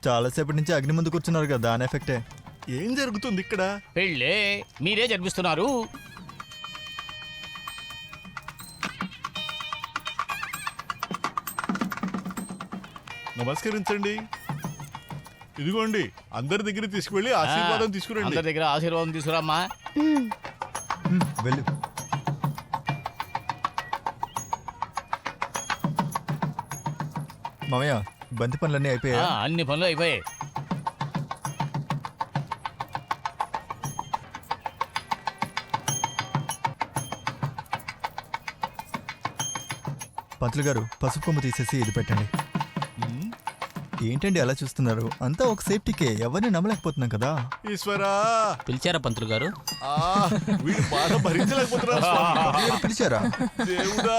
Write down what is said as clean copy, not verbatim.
చాలాసేపటి నుంచి అగ్ని ముందు కూర్చున్నారు కదా, దాని ఎఫెక్టే. ఏం జరుగుతుంది ఇక్కడ? పెళ్ళే మీరే జరిపిస్తున్నారు. నమస్కరించండి. ఇదిగోండి, అందరి దగ్గర తీసుకువెళ్ళి ఆశీర్వాదం తీసుకురండి. అందరి దగ్గర ఆశీర్వాదం తీసుకురామ్మా. వెళ్ళు. మామయ్య, బంతి పనులన్నీ అయిపోయా? అన్ని పనులు అయిపోయాయి. పంతులు గారు, పసుపు కొమ్ము తీసేసి ఇది పెట్టండి. ఏంటండి అలా చూస్తున్నారు? అంతా ఒక సేఫ్టీకే, ఎవరిని నమ్మలేకపోతున్నాం కదా. ఈశ్వరా, పిలిచారా పంతులు గారు? వీడు బాధ భరించలేకపోతున్నారు స్వామి. పంతులు గారు పిలిచారా? దేవుడా.